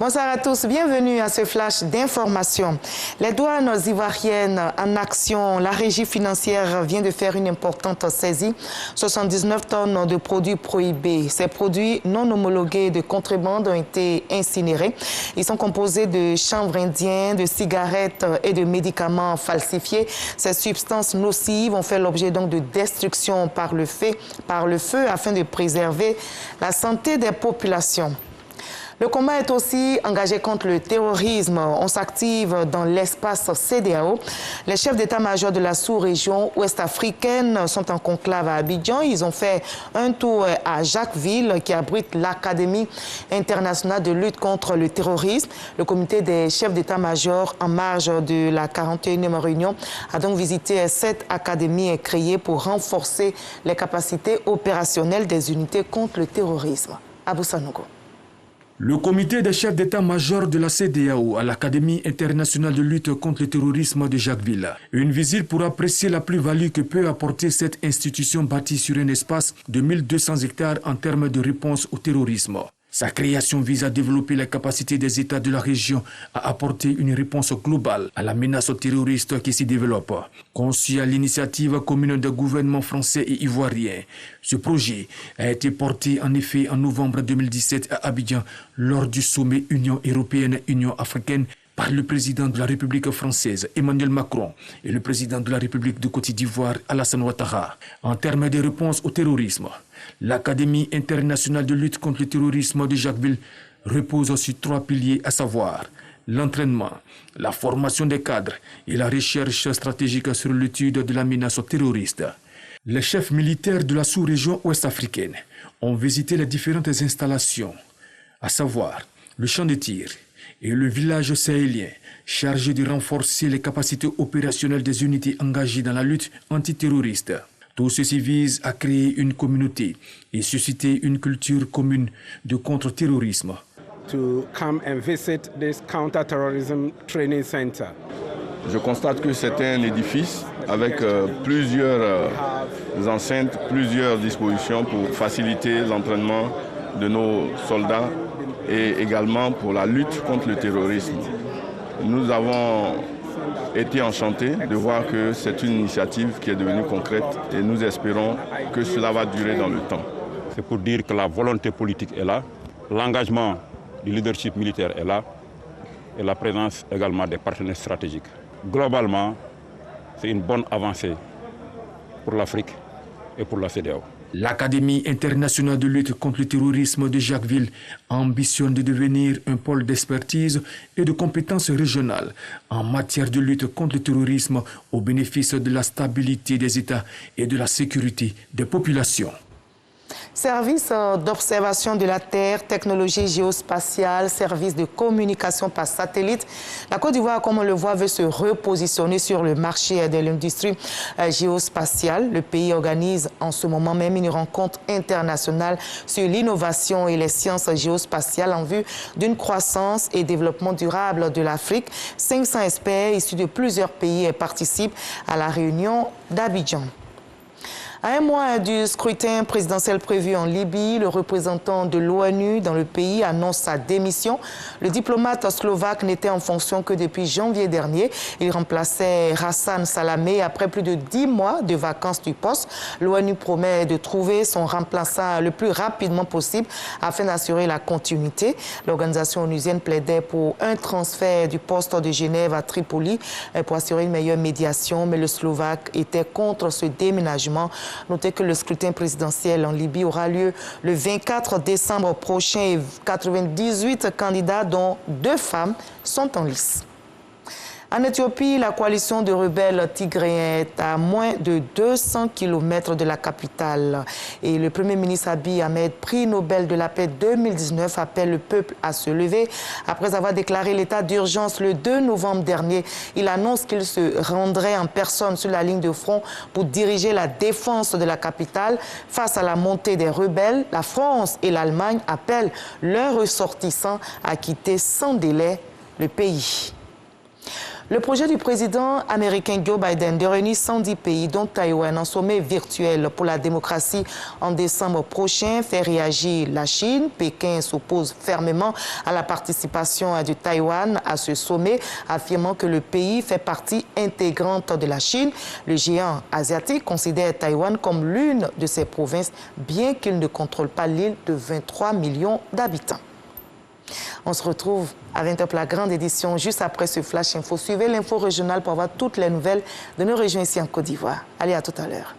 Bonsoir à tous, bienvenue à ce flash d'information. Les douanes ivoiriennes en action, la régie financière vient de faire une importante saisie. 79 tonnes de produits prohibés. Ces produits non homologués de contrebande ont été incinérés. Ils sont composés de chanvre indien, de cigarettes et de médicaments falsifiés. Ces substances nocives ont fait l'objet donc de destruction par le feu afin de préserver la santé des populations. Le combat est aussi engagé contre le terrorisme. On s'active dans l'espace CEDEAO. Les chefs d'état-major de la sous-région ouest-africaine sont en conclave à Abidjan. Ils ont fait un tour à Jacquesville, qui abrite l'Académie internationale de lutte contre le terrorisme. Le comité des chefs d'état-major, en marge de la 41e réunion, a donc visité cette académie créée pour renforcer les capacités opérationnelles des unités contre le terrorisme. Abou Sanogo. Le comité des chefs d'état-major de la CEDEAO à l'Académie internationale de lutte contre le terrorisme de Jacquesville. Une visite pour apprécier la plus-value que peut apporter cette institution bâtie sur un espace de 1200 hectares en termes de réponse au terrorisme. Sa création vise à développer la capacité des États de la région à apporter une réponse globale à la menace terroriste qui s'y développe. Conçu à l'initiative commune des gouvernements français et ivoiriens, ce projet a été porté en effet en novembre 2017 à Abidjan lors du sommet Union européenne-Union africaine par le président de la République française, Emmanuel Macron, et le président de la République de Côte d'Ivoire, Alassane Ouattara. En termes de réponse au terrorisme, l'Académie internationale de lutte contre le terrorisme de Jacquesville repose sur 3 piliers, à savoir l'entraînement, la formation des cadres et la recherche stratégique sur l'étude de la menace terroriste. Les chefs militaires de la sous-région ouest-africaine ont visité les différentes installations, à savoir le champ de tir et le village sahélien, chargé de renforcer les capacités opérationnelles des unités engagées dans la lutte antiterroriste. Tout ceci vise à créer une communauté et susciter une culture commune de contre-terrorisme. To come and visit this counter-terrorism training center. Je constate que c'est un édifice avec plusieurs enceintes, plusieurs dispositions pour faciliter l'entraînement de nos soldats et également pour la lutte contre le terrorisme. Nous avons été enchantés de voir que c'est une initiative qui est devenue concrète et nous espérons que cela va durer dans le temps. C'est pour dire que la volonté politique est là, l'engagement du leadership militaire est là et la présence également des partenaires stratégiques. Globalement, c'est une bonne avancée pour l'Afrique et pour la CEDEAO. L'Académie internationale de lutte contre le terrorisme de Jacquesville ambitionne de devenir un pôle d'expertise et de compétences régionales en matière de lutte contre le terrorisme au bénéfice de la stabilité des États et de la sécurité des populations. Service d'observation de la Terre, technologie géospatiale, service de communication par satellite. La Côte d'Ivoire, comme on le voit, veut se repositionner sur le marché de l'industrie géospatiale. Le pays organise en ce moment même une rencontre internationale sur l'innovation et les sciences géospatiales en vue d'une croissance et développement durable de l'Afrique. 500 experts issus de plusieurs pays participent à la réunion d'Abidjan. À un mois du scrutin présidentiel prévu en Libye, le représentant de l'ONU dans le pays annonce sa démission. Le diplomate slovaque n'était en fonction que depuis janvier dernier. Il remplaçait Hassan Salamé après plus de 10 mois de vacances du poste. L'ONU promet de trouver son remplaçant le plus rapidement possible afin d'assurer la continuité. L'organisation onusienne plaidait pour un transfert du poste de Genève à Tripoli pour assurer une meilleure médiation, mais le Slovaque était contre ce déménagement. Notez que le scrutin présidentiel en Libye aura lieu le 24 décembre prochain et 98 candidats, dont 2 femmes, sont en lice. En Éthiopie, la coalition de rebelles tigréens est à moins de 200 km de la capitale. Et le Premier ministre Abiy Ahmed, prix Nobel de la paix 2019, appelle le peuple à se lever. Après avoir déclaré l'état d'urgence le 2 novembre dernier, il annonce qu'il se rendrait en personne sur la ligne de front pour diriger la défense de la capitale. Face à la montée des rebelles, la France et l'Allemagne appellent leurs ressortissants à quitter sans délai le pays. Le projet du président américain Joe Biden de réunir 110 pays, dont Taïwan, en sommet virtuel pour la démocratie en décembre prochain fait réagir la Chine. Pékin s'oppose fermement à la participation de Taïwan à ce sommet, affirmant que le pays fait partie intégrante de la Chine. Le géant asiatique considère Taïwan comme l'une de ses provinces, bien qu'il ne contrôle pas l'île de 23 millions d'habitants. On se retrouve à 20h pour la grande édition, juste après ce Flash Info. Suivez l'info régionale pour avoir toutes les nouvelles de nos régions ici en Côte d'Ivoire. Allez, à tout à l'heure.